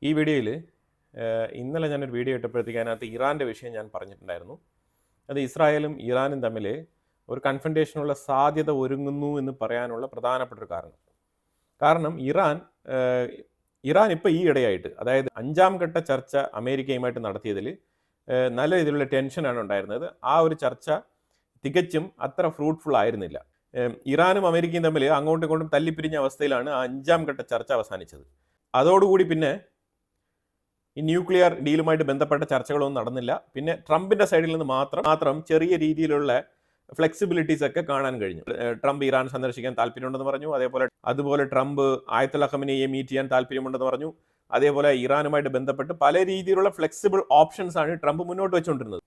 ഈ വീഡിയോയിൽ ഇന്നലെ ഞാനൊരു വീഡിയോ ഇട്ടപ്പോഴത്തേക്ക് അതിനകത്ത് ഇറാൻ്റെ വിഷയം ഞാൻ പറഞ്ഞിട്ടുണ്ടായിരുന്നു. അത് ഇസ്രായേലും ഇറാനും തമ്മിൽ ഒരു കൺഫ്രണ്ടേഷനുള്ള സാധ്യത ഒരുങ്ങുന്നു എന്ന് പറയാനുള്ള പ്രധാനപ്പെട്ട ഒരു കാരണം ഇറാൻ ഇപ്പോൾ ഈ ഇടയായിട്ട്, അതായത് 5ാം ഘട്ട ചർച്ച അമേരിക്കയുമായിട്ട് നടത്തിയതിൽ നല്ല രീതിയിലുള്ള ടെൻഷനാണ് ഉണ്ടായിരുന്നത്. ആ ഒരു ചർച്ച തികച്ചും അത്ര ഫ്രൂട്ട്ഫുൾ ആയിരുന്നില്ല. ഇറാനും അമേരിക്കയും തമ്മിൽ അങ്ങോട്ടും ഇങ്ങോട്ടും തല്ലിപ്പിരിഞ്ഞ അവസ്ഥയിലാണ് ആ 5ാം ഘട്ട ചർച്ച അവസാനിച്ചത്. അതോടുകൂടി പിന്നെ ഈ ന്യൂക്ലിയർ ഡീലുമായിട്ട് ബന്ധപ്പെട്ട ചർച്ചകളൊന്നും നടന്നില്ല. പിന്നെ ട്രംപിന്റെ സൈഡിൽ നിന്ന് മാത്രം ചെറിയ രീതിയിലുള്ള ഫ്ലെക്സിബിലിറ്റീസ് ഒക്കെ കാണാൻ കഴിഞ്ഞു. ട്രംപ് ഇറാൻ സന്ദർശിക്കാൻ താല്പര്യമുണ്ടെന്ന് പറഞ്ഞു. അതുപോലെ ട്രംപ് ആയത്തുള്ള ഖമനയെ മീറ്റ് ചെയ്യാൻ താല്പര്യമുണ്ടെന്ന് പറഞ്ഞു. അതേപോലെ ഇറാനുമായിട്ട് ബന്ധപ്പെട്ട് പല രീതിയിലുള്ള ഫ്ലെക്സിബിൾ ഓപ്ഷൻസ് ആണ് ട്രംപ് മുന്നോട്ട് വെച്ചുകൊണ്ടിരുന്നത്.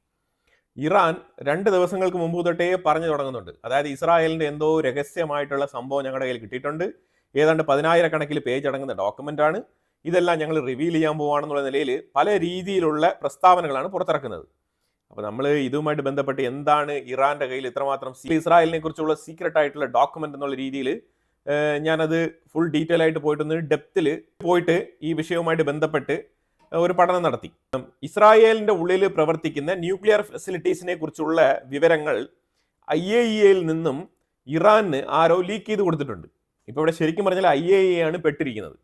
ഇറാൻ 2 ദിവസങ്ങൾക്ക് മുമ്പ് തൊട്ടേ പറഞ്ഞു തുടങ്ങുന്നുണ്ട്. അതായത് ഇസ്രായേലിന്റെ എന്തോ രഹസ്യമായിട്ടുള്ള സംഭവം ഞങ്ങളുടെ കയ്യിൽ കിട്ടിയിട്ടുണ്ട്. ഏതാണ്ട് 10,000 പേജ് അടങ്ങുന്ന ഡോക്യുമെന്റ് ആണ്. ഇതെല്ലാം ഞങ്ങൾ റിവീൽ ചെയ്യാൻ പോവാണെന്നുള്ള നിലയിൽ പല രീതിയിലുള്ള പ്രസ്താവനകളാണ് പുറത്തിറക്കുന്നത്. അപ്പോൾ നമ്മൾ ഇതുമായിട്ട് ബന്ധപ്പെട്ട് എന്താണ് ഇറാന്റെ കയ്യിൽ ഇത്രമാത്രം ഇസ്രായേലിനെ കുറിച്ചുള്ള സീക്രട്ട് ആയിട്ടുള്ള ഡോക്യുമെന്റ് എന്നുള്ള രീതിയിൽ ഞാനത് ഫുൾ ഡീറ്റെയിൽ ആയിട്ട് പോയിട്ടൊന്ന് ഡെപ്തിൽ പോയിട്ട് ഈ വിഷയവുമായിട്ട് ബന്ധപ്പെട്ട് ഒരു പഠനം നടത്തി. ഇസ്രായേലിന്റെ ഉള്ളിൽ പ്രവർത്തിക്കുന്ന ന്യൂക്ലിയർ ഫെസിലിറ്റീസിനെ കുറിച്ചുള്ള വിവരങ്ങൾ IAEA നിന്നും ഇറാന് ആരോ ലീക്ക് ചെയ്ത് കൊടുത്തിട്ടുണ്ട്. ഇപ്പോൾ ഇവിടെ ശരിക്കും പറഞ്ഞാൽ IAEA ആണ് പെട്ടിരിക്കുന്നത്,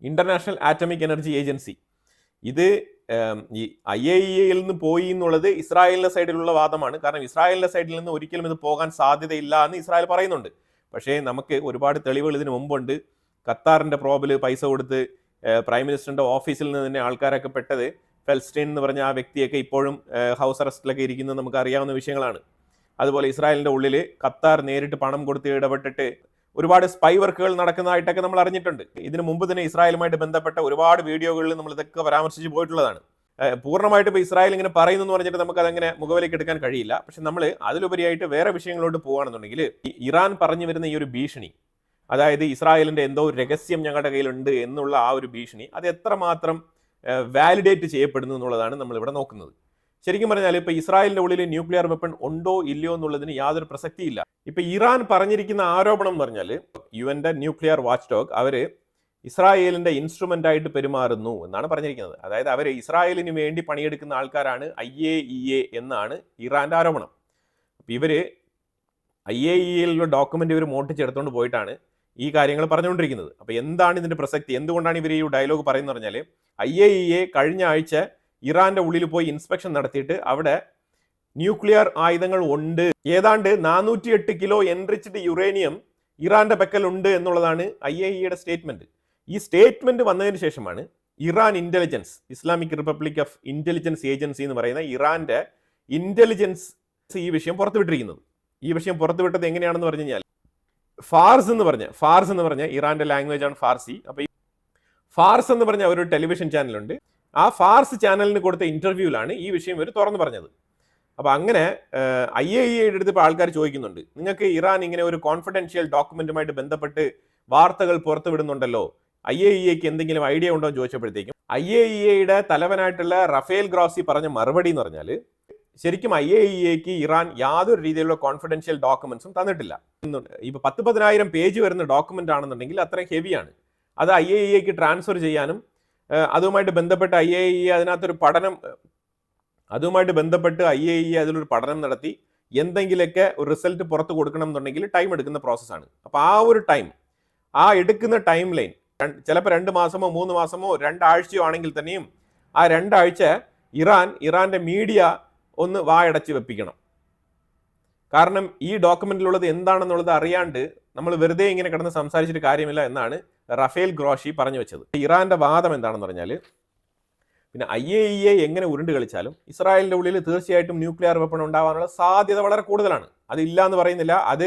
ഇന്റർനാഷണൽ ആറ്റമിക് എനർജി ഏജൻസി. ഇത് ഈ IAEA നിന്ന് പോയി എന്നുള്ളത് ഇസ്രായേലിന്റെ സൈഡിലുള്ള വാദമാണ്. കാരണം ഇസ്രായേലിന്റെ സൈഡിൽ നിന്ന് ഒരിക്കലും ഇത് പോകാൻ സാധ്യതയില്ല എന്ന് ഇസ്രായേൽ പറയുന്നുണ്ട്. പക്ഷേ നമുക്ക് ഒരുപാട് തെളിവുകൾ ഇതിന് മുമ്പുണ്ട്. ഖത്താറിന്റെ പ്രോബിൽ പൈസ കൊടുത്ത് പ്രൈം മിനിസ്റ്ററിന്റെ ഓഫീസിൽ നിന്ന് തന്നെ ആൾക്കാരൊക്കെ പെട്ടത്, ഫെൽസ്റ്റൈൻ എന്ന് പറഞ്ഞ ആ വ്യക്തിയൊക്കെ ഇപ്പോഴും ഹൗസ് അറസ്റ്റിലൊക്കെ ഇരിക്കുന്നത് നമുക്ക് അറിയാവുന്ന വിഷയങ്ങളാണ്. അതുപോലെ ഇസ്രായേലിന്റെ ഉള്ളിൽ ഖത്താർ നേരിട്ട് പണം കൊടുത്ത് ഇടപെട്ടിട്ട് ഒരുപാട് സ്പൈ വർക്കുകൾ നടക്കുന്നതായിട്ടൊക്കെ നമ്മൾ അറിഞ്ഞിട്ടുണ്ട്. ഇതിനു മുമ്പ് തന്നെ ഇസ്രായേലുമായിട്ട് ബന്ധപ്പെട്ട ഒരുപാട് വീഡിയോകളിൽ നമ്മൾ ഇതൊക്കെ പരാമർശിച്ച് പോയിട്ടുള്ളതാണ്. പൂർണ്ണമായിട്ട് ഇപ്പോൾ ഇസ്രായേൽ ഇങ്ങനെ പറയുന്നു എന്ന് പറഞ്ഞിട്ട് നമുക്ക് അതങ്ങനെ മുഖവിലേക്ക് എടുക്കാൻ കഴിയില്ല. പക്ഷെ നമ്മൾ അതിലുപരിയായിട്ട് വേറെ വിഷയങ്ങളോട്ട് പോകുകയാണെന്നുണ്ടെങ്കിൽ ഇറാൻ പറഞ്ഞു വരുന്ന ഈ ഒരു ഭീഷണി, അതായത് ഇസ്രായേലിന്റെ എന്തോ രഹസ്യം ഞങ്ങളുടെ കയ്യിലുണ്ട് എന്നുള്ള ആ ഒരു ഭീഷണി, അത് എത്രമാത്രം വാലിഡേറ്റ് ചെയ്യപ്പെടുന്നു എന്നുള്ളതാണ് നമ്മൾ ഇവിടെ നോക്കുന്നത്. ശരിക്കും പറഞ്ഞാൽ ഇപ്പൊ ഇസ്രായേലിന്റെ ഉള്ളിൽ ന്യൂക്ലിയർ വെപ്പൺ ഉണ്ടോ ഇല്ലയോ എന്നുള്ളതിന് യാതൊരു പ്രസക്തിയില്ല. ഇപ്പൊ ഇറാൻ പറഞ്ഞിരിക്കുന്ന ആരോപണം എന്ന് പറഞ്ഞാൽ UN ന്യൂക്ലിയർ വാച്ച് ഡോഗ് അവര് ഇസ്രായേലിന്റെ ഇൻസ്ട്രുമെന്റ് ആയിട്ട് പെരുമാറുന്നു എന്നാണ് പറഞ്ഞിരിക്കുന്നത്. അതായത് അവർ ഇസ്രായേലിന് വേണ്ടി പണിയെടുക്കുന്ന ആൾക്കാരാണ് IAEA എന്നാണ് ഇറാന്റെ ആരോപണം. ഇവര് IAEA ഡോക്യുമെന്റ് ഇവർ മോട്ടിച്ചെടുത്തുകൊണ്ട് പോയിട്ടാണ് ഈ കാര്യങ്ങൾ പറഞ്ഞുകൊണ്ടിരിക്കുന്നത്. അപ്പൊ എന്താണ് ഇതിന്റെ പ്രസക്തി, എന്തുകൊണ്ടാണ് ഇവർ ഈ ഡയലോഗ് പറയുന്നത് പറഞ്ഞാൽ, IAEA കഴിഞ്ഞ ആഴ്ച ഇറാന്റെ ഉള്ളിൽ പോയി ഇൻസ്പെക്ഷൻ നടത്തിയിട്ട് അവിടെ ന്യൂക്ലിയർ ആയുധങ്ങൾ ഉണ്ട്, ഏതാണ്ട് 408 കിലോ എൻറിച്ച്ഡ് യുറേനിയം ഇറാന്റെ പക്കൽ ഉണ്ട് എന്നുള്ളതാണ് IAEA സ്റ്റേറ്റ്മെന്റ്. ഈ സ്റ്റേറ്റ്മെന്റ് വന്നതിന് ശേഷമാണ് Iran intelligence, Islamic republic of intelligence agency എന്ന് പറയുന്ന ഇറാന്റെ ഇന്റലിജൻസ് ഈ വിഷയം പുറത്തുവിട്ടിരിക്കുന്നത്. ഈ വിഷയം പുറത്തുവിട്ടത് എങ്ങനെയാണെന്ന് പറഞ്ഞു കഴിഞ്ഞാൽ, ഫാർസ് എന്ന് പറഞ്ഞ ഇറാന്റെ ലാംഗ്വേജ് ആണ് ഫാർസി. അപ്പൊ ഈ ഫാർസ് എന്ന് പറഞ്ഞ ഒരു ടെലിവിഷൻ ചാനലുണ്ട്. ആ ഫാർസ് ചാനലിന് കൊടുത്ത ഇന്റർവ്യൂവിലാണ് ഈ വിഷയം ഇവർ തുറന്നു പറഞ്ഞത്. അപ്പൊ അങ്ങനെ IAEA അടുത്ത് ഇപ്പോൾ ആൾക്കാർ ചോദിക്കുന്നുണ്ട്, നിങ്ങൾക്ക് ഇറാൻ ഇങ്ങനെ ഒരു കോൺഫിഡൻഷ്യൽ ഡോക്യുമെന്റുമായിട്ട് ബന്ധപ്പെട്ട് വാർത്തകൾ പുറത്തുവിടുന്നുണ്ടല്ലോ, IAEAക്ക് എന്തെങ്കിലും ഐഡിയ ഉണ്ടോ എന്ന് ചോദിച്ചപ്പോഴത്തേക്കും IAEA തലവനായിട്ടുള്ള റഫേൽ ഗ്രോസി പറഞ്ഞ മറുപടി എന്ന് പറഞ്ഞാൽ, ശരിക്കും IAEAക്ക് ഇറാൻ യാതൊരു രീതിയിലുള്ള കോൺഫിഡൻഷ്യൽ ഡോക്യുമെന്റ്സും തന്നിട്ടില്ല. ഇപ്പൊ 10,000 പേജ് വരുന്ന ഡോക്യുമെന്റ് ആണെന്നുണ്ടെങ്കിൽ അത്രയും ഹെവിയാണ്. അത് IAEAക്ക് ട്രാൻസ്ഫർ ചെയ്യാനും അതുമായിട്ട് ബന്ധപ്പെട്ട് IAEA അതിലൊരു പഠനം നടത്തി എന്തെങ്കിലുമൊക്കെ ഒരു റിസൾട്ട് പുറത്ത് കൊടുക്കണം എന്നുണ്ടെങ്കിൽ ടൈം എടുക്കുന്ന പ്രോസസ്സാണ്. അപ്പോൾ ആ ഒരു എടുക്കുന്ന ടൈം ലൈൻ ചിലപ്പോൾ 2 മാസമോ 3 മാസമോ 2 ആഴ്ചയോ ആണെങ്കിൽ തന്നെയും ആ 2 ആഴ്ച ഇറാന്റെ മീഡിയ ഒന്ന് വായടച്ച് വെപ്പിക്കണം. കാരണം ഈ ഡോക്യുമെന്റിലുള്ളത് എന്താണെന്നുള്ളത് അറിയാണ്ട് നമ്മൾ വെറുതെ ഇങ്ങനെ കിടന്ന് സംസാരിച്ചിട്ട് കാര്യമില്ല എന്നാണ് റഫേൽ ഗ്രോഷി പറഞ്ഞു വെച്ചത്. ഇറാന്റെ വാദം എന്താണെന്ന് പറഞ്ഞാൽ, പിന്നെ IAEA എങ്ങനെ ഉരുണ്ട് കളിച്ചാലും ഇസ്രായേലിന്റെ ഉള്ളിൽ തീർച്ചയായിട്ടും ന്യൂക്ലിയർ വെപ്പൺ ഉണ്ടാവാനുള്ള സാധ്യത വളരെ കൂടുതലാണ്. അത് ഇല്ല എന്ന് പറയുന്നില്ല. അത്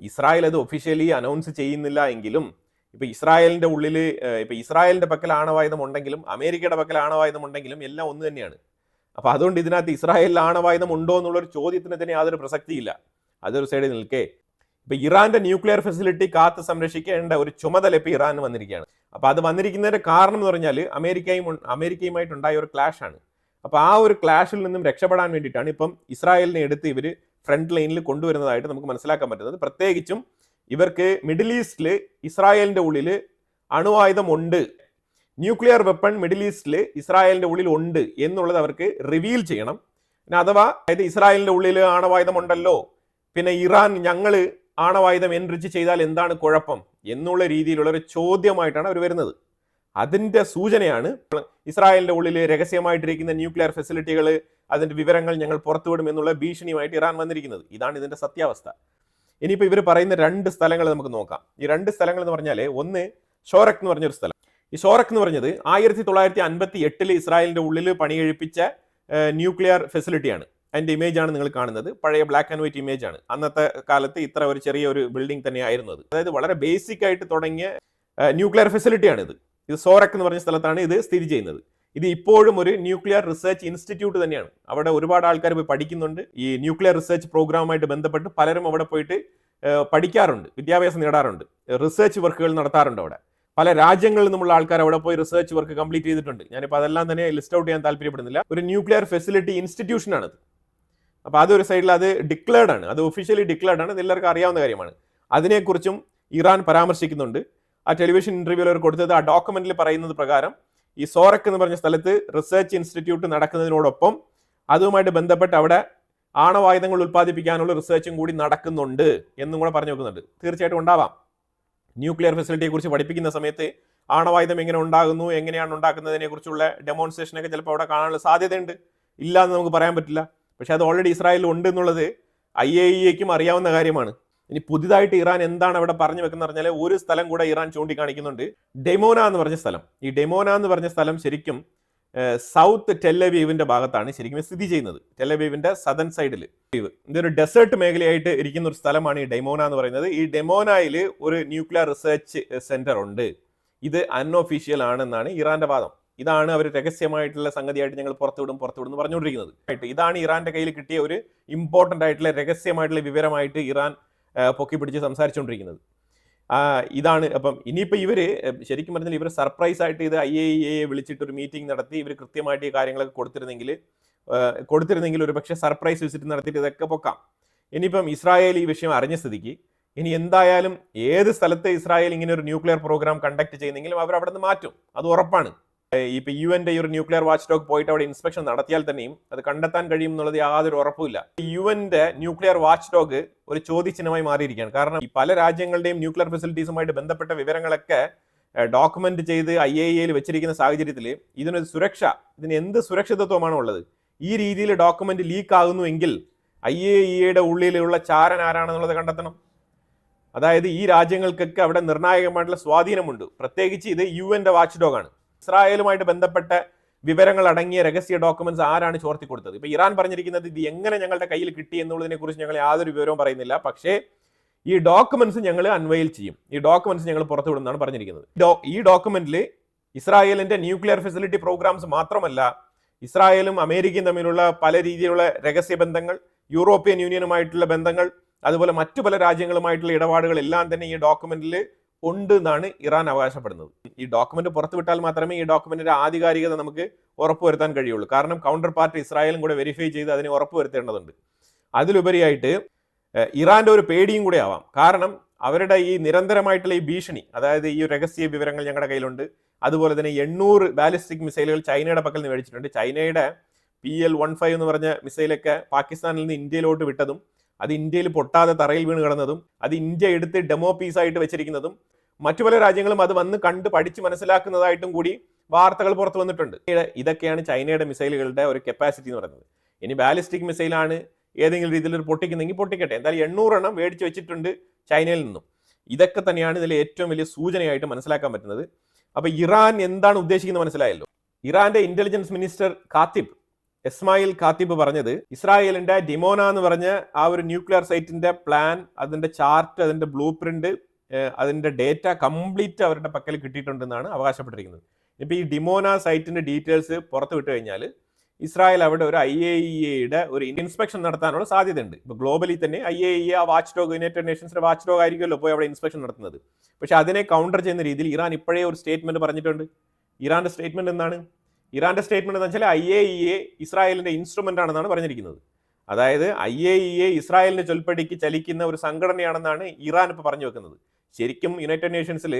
ഇസ്രായേൽ അത് ഒഫീഷ്യലി അനൗൺസ് ചെയ്യുന്നില്ല എങ്കിലും ഇപ്പൊ ഇസ്രായേലിന്റെ ഉള്ളിൽ ഇപ്പൊ ഇസ്രായേലിന്റെ പക്കൽ ആണവായുധം ഉണ്ടെങ്കിലും അമേരിക്കയുടെ പക്കൽ ആണവായുധം ഉണ്ടെങ്കിലും എല്ലാം ഒന്ന് തന്നെയാണ്. അപ്പൊ അതുകൊണ്ട് ഇതിനകത്ത് ഇസ്രായേലിൽ ആണവായുധം ഉണ്ടോ എന്നുള്ളൊരു ചോദ്യത്തിന് തന്നെ യാതൊരു പ്രസക്തിയില്ല. അതൊരു സൈഡിൽ നിൽക്കേ, ഇപ്പൊ ഇറാന്റെ ന്യൂക്ലിയർ ഫെസിലിറ്റി കാത്ത് സംരക്ഷിക്കേണ്ട ഒരു ചുമതല ഇപ്പൊ ഇറാൻ വന്നിരിക്കുകയാണ്. അപ്പൊ അത് വന്നിരിക്കുന്നതിന്റെ കാരണം എന്ന് പറഞ്ഞാൽ അമേരിക്കയുമായിട്ടുണ്ടായ ഒരു ക്ലാഷ് ആണ്. അപ്പൊ ആ ഒരു ക്ലാഷിൽ നിന്നും രക്ഷപ്പെടാൻ വേണ്ടിയിട്ടാണ് ഇപ്പം ഇസ്രായേലിനെ എടുത്ത് ഇവർ ഫ്രണ്ട് ലൈനിൽ കൊണ്ടുവരുന്നതായിട്ട് നമുക്ക് മനസ്സിലാക്കാൻ പറ്റുന്നത്. പ്രത്യേകിച്ചും ഇവർക്ക് മിഡിൽ ഈസ്റ്റിൽ ഇസ്രായേലിന്റെ ഉള്ളിൽ അണുവായുധം ഉണ്ട് ന്യൂക്ലിയർ വെപ്പൺ മിഡിൽ ഈസ്റ്റിൽ ഇസ്രായേലിന്റെ ഉള്ളിൽ ഉണ്ട് എന്നുള്ളത് അവർക്ക് റിവീൽ ചെയ്യണം. പിന്നെ അഥവാ അതായത് ഇസ്രായേലിന്റെ ഉള്ളിൽ ആണവായുധം ഉണ്ടല്ലോ, പിന്നെ ഇറാൻ ഞങ്ങൾ ആണവായുധം എൻറിച്ച് ചെയ്താൽ എന്താണ് കുഴപ്പം എന്നുള്ള രീതിയിലുള്ള ഒരു ചോദ്യമായിട്ടാണ് അവർ വരുന്നത്. അതിന്റെ സൂചനയാണ് ഇസ്രായേലിന്റെ ഉള്ളിൽ രഹസ്യമായിട്ടിരിക്കുന്ന ന്യൂക്ലിയർ ഫെസിലിറ്റികൾ, അതിന്റെ വിവരങ്ങൾ ഞങ്ങൾ പുറത്തുവിടും എന്നുള്ള ഭീഷണിയുമായിട്ട് ഇറാൻ വന്നിരിക്കുന്നത്. ഇതാണ് ഇതിന്റെ സത്യാവസ്ഥ. ഇനിയിപ്പോൾ ഇവർ പറയുന്ന 2 സ്ഥലങ്ങൾ നമുക്ക് നോക്കാം. ഈ 2 സ്ഥലങ്ങൾ എന്ന് പറഞ്ഞാൽ, ഒന്ന് ഷോറക് എന്ന് പറഞ്ഞൊരു സ്ഥലം. ഈ ഷോറക് എന്ന് പറഞ്ഞത് 1958 ഇസ്രായേലിന്റെ ഉള്ളിൽ പണികഴിപ്പിച്ച ന്യൂക്ലിയർ ഫെസിലിറ്റിയാണ്. അതിന്റെ ഇമേജ് ആണ് നിങ്ങൾ കാണുന്നത്. പഴയ ബ്ലാക്ക് ആൻഡ് വൈറ്റ് ഇമേജ് ആണ്. അന്നത്തെ കാലത്ത് ഇത്ര ഒരു ചെറിയ ഒരു ബിൽഡിംഗ് തന്നെയായിരുന്നു അത്. അതായത് വളരെ ബേസിക് ആയിട്ട് തുടങ്ങിയ ന്യൂക്ലിയർ ഫെസിലിറ്റിയാണ് ഇത്. ഇത് സോറക് എന്ന് പറഞ്ഞ സ്ഥലത്താണ് ഇത് സ്ഥിതി ചെയ്യുന്നത്. ഇത് ഇപ്പോഴും ഒരു ന്യൂക്ലിയർ റിസർച്ച് ഇൻസ്റ്റിറ്റ്യൂട്ട് തന്നെയാണ്. അവിടെ ഒരുപാട് ആൾക്കാർ പോയി പഠിക്കുന്നുണ്ട്. ഈ ന്യൂക്ലിയർ റിസർച്ച് പ്രോഗ്രാമുമായിട്ട് ബന്ധപ്പെട്ട് പലരും അവിടെ പോയിട്ട് പഠിക്കാറുണ്ട്, വിദ്യാഭ്യാസം നേടാറുണ്ട്, റിസർച്ച് വർക്കുകൾ നടത്താറുണ്ട്. അവിടെ പല രാജ്യങ്ങളിൽ നിന്നുള്ള ആൾക്കാർ അവിടെ പോയി റിസർച്ച് വർക്ക് കംപ്ലീറ്റ് ചെയ്തിട്ടുണ്ട്. ഞാനിപ്പോൾ അതെല്ലാം തന്നെ ലിസ്റ്റ് ഔട്ട് ചെയ്യാൻ താല്പര്യപ്പെടുന്നില്ല. ഒരു ന്യൂക്ലിയർ ഫെസിലിറ്റി ഇൻസ്റ്റിറ്റ്യൂഷൻ ആണത്. അപ്പോൾ അതൊരു സൈഡിൽ അത് ഡിക്ലെയർഡ് ആണ്, അത് ഒഫീഷ്യലി ഡിക്ലെയർഡ് ആണ്, ഇത് എല്ലാവർക്കും അറിയാവുന്ന കാര്യമാണ്. അതിനെക്കുറിച്ചും ഇറാൻ പരാമർശിക്കുന്നുണ്ട്. ആ ടെലിവിഷൻ ഇന്റർവ്യൂവിൽ അവർ കൊടുത്തത്, ആ ഡോക്യുമെന്റിൽ പറയുന്നത് പ്രകാരം ഈ സോറക് എന്ന് പറഞ്ഞ സ്ഥലത്ത് റിസർച്ച് ഇൻസ്റ്റിറ്റ്യൂട്ട് നടക്കുന്നതിനോടൊപ്പം അതുമായിട്ട് ബന്ധപ്പെട്ട് അവിടെ ആണവായുധങ്ങൾ ഉൽപ്പാദിപ്പിക്കാനുള്ള റിസർച്ചും കൂടി നടക്കുന്നുണ്ട് എന്നും കൂടെ പറഞ്ഞു വെക്കുന്നുണ്ട്. തീർച്ചയായിട്ടും ഉണ്ടാവാം. ന്യൂക്ലിയർ ഫെസിലിറ്റിയെ കുറിച്ച് പഠിപ്പിക്കുന്ന സമയത്ത് ആണവായുധം എങ്ങനെ ഉണ്ടാകുന്നു, എങ്ങനെയാണ് ഉണ്ടാക്കുന്നതിനെ കുറിച്ചുള്ള ഡെമോൺസ്ട്രേഷനൊക്കെ ചിലപ്പോൾ അവിടെ കാണാനുള്ള സാധ്യതയുണ്ട്. ഇല്ല എന്ന് നമുക്ക് പറയാൻ പറ്റില്ല. പക്ഷെ അത് ഓൾറെഡി ഇസ്രായേലിൽ ഉണ്ട് എന്നുള്ളത് IAEAക്കും അറിയാവുന്ന കാര്യമാണ്. ഇനി പുതിയതായിട്ട് ഇറാൻ എന്താണ് അവിടെ പറഞ്ഞു വെക്കുന്നത് പറഞ്ഞാൽ, ഒരു സ്ഥലം കൂടെ ഇറാൻ ചൂണ്ടിക്കാണിക്കുന്നുണ്ട്, ഡെമോന എന്ന് പറഞ്ഞ സ്ഥലം. ഈ ഡെമോന എന്ന് പറഞ്ഞ സ്ഥലം ശരിക്കും സൗത്ത് ടെല്ലവീവിന്റെ ഭാഗത്താണ് ശരിക്കും സ്ഥിതി ചെയ്യുന്നത്. ടെല്ലവീവിന്റെ സദൻ സൈഡിൽ ഇതൊരു ഡെസേർട്ട് മേഖലയായിട്ട് ഇരിക്കുന്ന ഒരു സ്ഥലമാണ് ഈ ഡെമോന എന്ന് പറയുന്നത്. ഈ ഡെമോനയിൽ ഒരു ന്യൂക്ലിയർ റിസർച്ച് സെന്റർ ഉണ്ട്. ഇത് അൺഒഫീഷ്യൽ ആണെന്നാണ് ഇറാന്റെ വാദം. ഇതാണ് അവർ രഹസ്യമായിട്ടുള്ള സംഗതിയായിട്ട് ഞങ്ങൾ പുറത്തുവിടും എന്ന് പറഞ്ഞുകൊണ്ടിരിക്കുന്നത്. ഇതാണ് ഇറാന്റെ കയ്യിൽ കിട്ടിയ ഒരു ഇമ്പോർട്ടന്റ് ആയിട്ടുള്ള രഹസ്യമായിട്ടുള്ള വിവരമായിട്ട് ഇറാൻ പൊക്കി പിടിച്ച് സംസാരിച്ചുകൊണ്ടിരിക്കുന്നത്. ഇതാണ്. അപ്പം ഇനിയിപ്പോൾ ഇവർ ശരിക്കും പറഞ്ഞാൽ ഇവർ സർപ്രൈസ് ആയിട്ട് ഇത് IAEA വിളിച്ചിട്ട് ഒരു മീറ്റിംഗ് നടത്തി ഇവർ കൃത്യമായിട്ട് ഈ കാര്യങ്ങളൊക്കെ കൊടുത്തിരുന്നെങ്കിൽ ഒരു പക്ഷേ സർപ്രൈസ് വിസിറ്റ് നടത്തിയിട്ട് ഇതൊക്കെ പൊക്കാം. ഇനിയിപ്പം ഇസ്രായേൽ ഈ വിഷയം അറിഞ്ഞ സ്ഥിതിക്ക് ഇനി എന്തായാലും ഏത് സ്ഥലത്ത് ഇസ്രായേൽ ഇങ്ങനെ ഒരു ന്യൂക്ലിയർ പ്രോഗ്രാം കണ്ടക്ട് ചെയ്യുന്നെങ്കിലും അവർ അവിടെ നിന്ന് മാറ്റും, അത് ഉറപ്പാണ്. ഇപ്പൊ UN ഈ ഒരു ന്യൂക്ലിയർ വാച്ച് ഡോഗ് പോയിട്ട് അവിടെ ഇൻസ്പെക്ഷൻ നടത്തിയാൽ തന്നെയും അത് കണ്ടെത്താൻ കഴിയും എന്നുള്ളത് യാതൊരു ഉറപ്പുമില്ല. UN ന്യൂക്ലിയർ വാച്ച് ഡോഗ് ഒരു ചോദ്യചിഹ്നമായി മാറിയിരിക്കുകയാണ്. കാരണം ഈ പല രാജ്യങ്ങളുടെയും ന്യൂക്ലിയർ ഫെസിലിറ്റീസുമായിട്ട് ബന്ധപ്പെട്ട വിവരങ്ങളൊക്കെ ഡോക്യുമെന്റ് ചെയ്ത് IAEA വെച്ചിരിക്കുന്ന സാഹചര്യത്തിൽ ഇതിന് എന്ത് സുരക്ഷിതത്വമാണോ ഉള്ളത്? ഈ രീതിയിൽ ഡോക്യുമെന്റ് ലീക്ക് ആകുന്നുവെങ്കിൽ IAEA ഉള്ളിലുള്ള ചാരൻ ആരാണെന്നുള്ളത് കണ്ടെത്തണം. അതായത് ഈ രാജ്യങ്ങൾക്കൊക്കെ അവിടെ നിർണായകമായിട്ടുള്ള സ്വാധീനമുണ്ട്. പ്രത്യേകിച്ച് ഇത് UN വാച്ച് ഡോഗ് ആണ്. ഇസ്രായേലുമായിട്ട് ബന്ധപ്പെട്ട വിവരങ്ങൾ അടങ്ങിയ രഹസ്യ ഡോക്യുമെന്റ്സ് ആരാണ് ചോർത്തി കൊടുത്തത്? ഇപ്പൊ ഇറാൻ പറഞ്ഞിരിക്കുന്നത് ഇത് എങ്ങനെ ഞങ്ങളുടെ കയ്യിൽ കിട്ടി എന്നുള്ളതിനെ കുറിച്ച് ഞങ്ങൾ യാതൊരു വിവരവും പറയുന്നില്ല. പക്ഷേ ഈ ഡോക്യുമെന്റ്സ് ഞങ്ങൾ അൺവെയിൽ ചെയ്യും, ഈ ഡോക്യുമെന്റ്സ് ഞങ്ങൾ പുറത്തുവിടുന്നതാണ് പറഞ്ഞിരിക്കുന്നത്. ഈ ഡോക്യുമെന്റിൽ ഇസ്രായേലിന്റെ ന്യൂക്ലിയർ ഫെസിലിറ്റി പ്രോഗ്രാംസ് മാത്രമല്ല, ഇസ്രായേലും അമേരിക്കയും തമ്മിലുള്ള പല രീതിയിലുള്ള രഹസ്യ ബന്ധങ്ങൾ, യൂറോപ്യൻ യൂണിയനുമായിട്ടുള്ള ബന്ധങ്ങൾ, അതുപോലെ മറ്റു പല രാജ്യങ്ങളുമായിട്ടുള്ള ഇടപാടുകൾ എല്ലാം തന്നെ ഈ ഡോക്യുമെന്റിൽ ഉണ്ട് എന്നാണ് ഇറാൻ അവകാശപ്പെടുന്നത്. ഈ ഡോക്യുമെന്റ് പുറത്തുവിട്ടാൽ മാത്രമേ ഈ ഡോക്യുമെന്റിന്റെ ആധികാരികത നമുക്ക് ഉറപ്പുവരുത്താൻ കഴിയുള്ളൂ. കാരണം കൗണ്ടർ പാർട്ടി ഇസ്രായേലും കൂടെ വെരിഫൈ ചെയ്ത് അതിനെ ഉറപ്പുവരുത്തേണ്ടതുണ്ട്. അതിലുപരിയായിട്ട് ഇറാന്റെ ഒരു പേടിയും കൂടെ ആവാം. കാരണം അവരുടെ ഈ നിരന്തരമായിട്ടുള്ള ഈ ഭീഷണി, അതായത് ഈ രഹസ്യ വിവരങ്ങൾ ഞങ്ങളുടെ കയ്യിലുണ്ട്, അതുപോലെ തന്നെ 800 ബാലിസ്റ്റിക് മിസൈലുകൾ ചൈനയുടെ പക്കൽ നിന്ന് മേടിച്ചിട്ടുണ്ട്. ചൈനയുടെ PL-15 എന്ന് പറഞ്ഞ മിസൈലൊക്കെ പാകിസ്ഥാനിൽ നിന്ന് ഇന്ത്യയിലോട്ട് വിട്ടതും അത് ഇന്ത്യയിൽ പൊട്ടാതെ തറയിൽ വീണ് കിടന്നതും അത് ഇന്ത്യ എടുത്ത് ഡെമോ പീസായിട്ട് വെച്ചിരിക്കുന്നതും മറ്റു പല രാജ്യങ്ങളും അത് വന്ന് കണ്ട് പഠിച്ച് മനസ്സിലാക്കുന്നതായിട്ടും കൂടി വാർത്തകൾ പുറത്തു വന്നിട്ടുണ്ട്. ഇതൊക്കെയാണ് ചൈനയുടെ മിസൈലുകളുടെ ഒരു കപ്പാസിറ്റി എന്ന് പറയുന്നത്. ഇനി ബാലിസ്റ്റിക് മിസൈലാണ് ഏതെങ്കിലും രീതിയിൽ ഒരു പൊട്ടിക്കുന്നെങ്കിൽ പൊട്ടിക്കട്ടെ. എന്തായാലും 800 എണ്ണം മേടിച്ച് വെച്ചിട്ടുണ്ട് ചൈനയിൽ നിന്നും. ഇതൊക്കെ തന്നെയാണ് ഇതിൽ ഏറ്റവും വലിയ സൂചനയായിട്ട് മനസ്സിലാക്കാൻ പറ്റുന്നത്. അപ്പൊ ഇറാൻ എന്താണ് ഉദ്ദേശിക്കുന്നത് മനസ്സിലായല്ലോ. ഇറാന്റെ ഇന്റലിജൻസ് മിനിസ്റ്റർ ഇസ്മായിൽ ഖാത്തിബ് പറഞ്ഞത്, ഇസ്രായേലിന്റെ ഡിമോന എന്ന് പറഞ്ഞ ആ ഒരു ന്യൂക്ലിയർ സൈറ്റിന്റെ പ്ലാൻ, അതിന്റെ ചാർട്ട്, അതിന്റെ ബ്ലൂ പ്രിന്റ്, അതിന്റെ ഡേറ്റ കംപ്ലീറ്റ് അവരുടെ പക്കൽ കിട്ടിയിട്ടുണ്ടെന്നാണ് അവകാശപ്പെട്ടിരിക്കുന്നത്. ഇപ്പൊ ഈ ഡിമോന സൈറ്റിന്റെ ഡീറ്റെയിൽസ് പുറത്തു വിട്ടു കഴിഞ്ഞാൽ ഇസ്രായേൽ അവിടെ ഒരു IAEA ഒരു ഇൻസ്പെക്ഷൻ നടത്താനുള്ള സാധ്യതയുണ്ട്. ഇപ്പൊ ഗ്ലോബലി തന്നെ IAEA വാച്ച് ഡോഗ്, യുണൈറ്റഡ് നേഷൻസിന്റെ വാച്ച് ഡോഗ് ആയിരിക്കുമല്ലോ പോയി അവിടെ ഇൻസ്പെക്ഷൻ നടത്തുന്നത്. പക്ഷെ അതിനെ കൗണ്ടർ ചെയ്യുന്ന രീതിയിൽ ഇറാൻ ഇപ്പോഴേ ഒരു സ്റ്റേറ്റ്മെന്റ് പറഞ്ഞിട്ടുണ്ട്. ഇറാന്റെ സ്റ്റേറ്റ്മെന്റ് എന്താണ്? ഇറാന്റെ സ്റ്റേറ്റ്മെന്റ് എന്ന് വെച്ചാൽ IAEA ഇസ്രായേലിന്റെ ഇൻസ്ട്രുമെന്റ് ആണെന്നാണ് പറഞ്ഞിരിക്കുന്നത്. അതായത് IAEA ഇസ്രായേലിന്റെ ചൊൽപ്പടിക്ക് ചലിക്കുന്ന ഒരു സംഘടനയാണെന്നാണ് ഇറാൻ ഇപ്പോൾ പറഞ്ഞു വെക്കുന്നത്. ശരിക്കും യുണൈറ്റഡ് നേഷൻസിൽ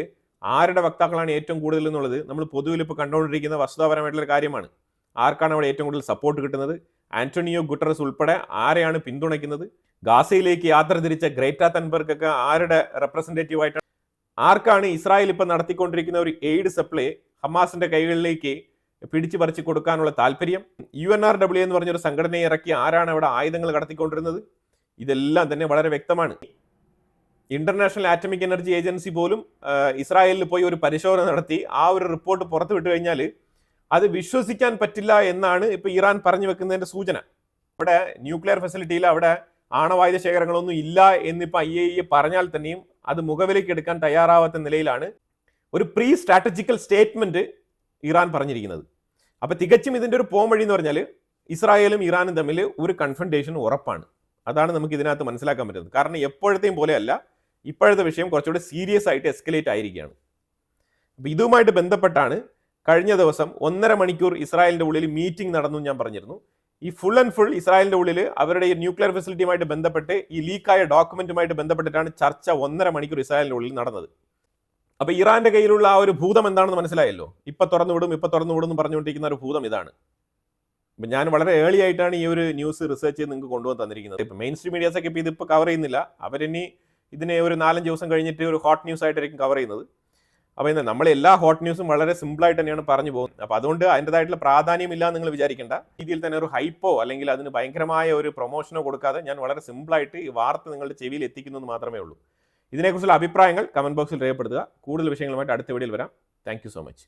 ആരുടെ വക്താക്കളാണ് ഏറ്റവും കൂടുതൽ എന്നുള്ളത് നമ്മൾ പൊതുവിൽ ഇപ്പോൾ കണ്ടുകൊണ്ടിരിക്കുന്ന വസ്തുതാപരമായിട്ടുള്ള കാര്യമാണ്. ആർക്കാണ് അവിടെ ഏറ്റവും കൂടുതൽ സപ്പോർട്ട് കിട്ടുന്നത്? ആന്റോണിയോ ഗുട്ടറസ് ഉൾപ്പെടെ ആരെയാണ് പിന്തുണയ്ക്കുന്നത്? ഗാസയിലേക്ക് യാത്ര തിരിച്ച ഗ്രേറ്റ തൻബർഗ് ഒക്കെ ആരുടെ റെപ്രസെന്റേറ്റീവ് ആയിട്ടാണ്? ആർക്കാണ് ഇസ്രായേൽ ഇപ്പം നടത്തിക്കൊണ്ടിരിക്കുന്ന ഒരു എയ്ഡ് സപ്ലൈ ഹമാസിന്റെ കൈകളിലേക്ക് പിടിച്ചു പറിച്ചു കൊടുക്കാനുള്ള താല്പര്യം? UNRW എന്ന് പറഞ്ഞൊരു സംഘടനയെ ഇറക്കി ആരാണ് അവിടെ ആയുധങ്ങൾ കടത്തിക്കൊണ്ടിരുന്നത്? ഇതെല്ലാം തന്നെ വളരെ വ്യക്തമാണ്. ഇന്റർനാഷണൽ ആറ്റമിക് എനർജി ഏജൻസി പോലും ഇസ്രായേലിൽ പോയി ഒരു പരിശോധന നടത്തി ആ ഒരു റിപ്പോർട്ട് പുറത്തു വിട്ടു കഴിഞ്ഞാൽ അത് വിശ്വസിക്കാൻ പറ്റില്ല എന്നാണ് ഇപ്പൊ ഇറാൻ പറഞ്ഞു വെക്കുന്നതിന്റെ സൂചന. അവിടെ ന്യൂക്ലിയർ ഫെസിലിറ്റിയിൽ അവിടെ ആണവായുധ ശേഖരങ്ങളൊന്നും ഇല്ല എന്നിപ്പോൾ IAEA പറഞ്ഞാൽ തന്നെയും അത് മുഖവിലേക്ക് എടുക്കാൻ തയ്യാറാവാത്ത നിലയിലാണ് ഒരു പ്രീ സ്ട്രാറ്റജിക്കൽ സ്റ്റേറ്റ്മെന്റ് ഇറാൻ പറഞ്ഞിരിക്കുന്നത്. അപ്പൊ തികച്ചും ഇതിന്റെ ഒരു പോംവഴി എന്ന് പറഞ്ഞാൽ ഇസ്രായേലും ഇറാനും തമ്മിൽ ഒരു കൺഫ്രണ്ടേഷൻ ഉറപ്പാണ്. അതാണ് നമുക്ക് ഇതിനകത്ത് മനസ്സിലാക്കാൻ പറ്റുന്നത്. കാരണം എപ്പോഴത്തെയും പോലെയല്ല, ഇപ്പോഴത്തെ വിഷയം കുറച്ചുകൂടി സീരിയസ് ആയിട്ട് എസ്കലേറ്റ് ആയിരിക്കുകയാണ്. അപ്പൊ ഇതുമായിട്ട് ബന്ധപ്പെട്ടാണ് കഴിഞ്ഞ ദിവസം 1.5 മണിക്കൂർ ഇസ്രായേലിന്റെ ഉള്ളിൽ മീറ്റിംഗ് നടന്നു ഞാൻ പറഞ്ഞിരുന്നു. ഈ ഫുൾ ആൻഡ് ഫുൾ ഇസ്രായേലിന്റെ ഉള്ളിൽ അവരുടെ ഈ ന്യൂക്ലിയർ ഫെസിലിറ്റിയുമായിട്ട് ബന്ധപ്പെട്ട് ഈ ലീക്കായ ഡോക്യുമെന്റുമായിട്ട് ബന്ധപ്പെട്ടിട്ടാണ് ചർച്ച 1.5 മണിക്കൂർ ഇസ്രായേലിന്റെ ഉള്ളിൽ നടന്നത്. അപ്പൊ ഇറാന്റെ കയ്യിലുള്ള ആ ഒരു ഭൂതം എന്താണെന്ന് മനസ്സിലായല്ലോ. ഇപ്പൊ തുറന്നുവിടും എന്ന് പറഞ്ഞുകൊണ്ടിരിക്കുന്ന ഒരു ഭൂതം ഇതാണ്. ഇപ്പം ഞാൻ വളരെ ഏർലി ആയിട്ടാണ് ഈ ഒരു ന്യൂസ് റിസർച്ച് ചെയ്ത് നിങ്ങൾക്ക് കൊണ്ടുവന്ന് തന്നിരിക്കുന്നത്. ഇപ്പം മെയിൻ സ്ട്രീം മീഡിയാസ് ഒക്കെ ഇതിപ്പോൾ കവർ ചെയ്യുന്നില്ല. അവരിനി ഇതിനെ ഒരു 4-5 ദിവസം കഴിഞ്ഞിട്ട് ഒരു ഹോട്ട് ന്യൂസ് ആയിട്ടായിരിക്കും കവർ ചെയ്യുന്നത്. അപ്പോൾ ഇന്ന് നമ്മൾ എല്ലാ ഹോട്ട് ന്യൂസും വളരെ സിമ്പിളായിട്ട് തന്നെയാണ് പറഞ്ഞു പോകുന്നത്. അപ്പോൾ അതുകൊണ്ട് അതിൻ്റെതായിട്ടുള്ള പ്രാധാന്യമില്ല എന്ന് നിങ്ങൾ വിചാരിക്കേണ്ട. രീതിയിൽ തന്നെ ഒരു ഹൈപ്പോ അല്ലെങ്കിൽ അതിന് ഭയങ്കരമായ ഒരു പ്രൊമോഷനോ കൊടുക്കാതെ ഞാൻ വളരെ സിമ്പിളായിട്ട് ഈ വാർത്ത നിങ്ങളുടെ ചെവിയിൽ എത്തിക്കുന്നു എന്ന് മാത്രമേ ഉള്ളൂ. ഇതിനെക്കുറിച്ചുള്ള അഭിപ്രായങ്ങൾ കമന്റ് ബോക്സിൽ രേഖപ്പെടുത്തുക. കൂടുതൽ വിഷയങ്ങളുമായിട്ട് അടുത്ത വീഡിയോയിൽ വരാം. Thank you so much.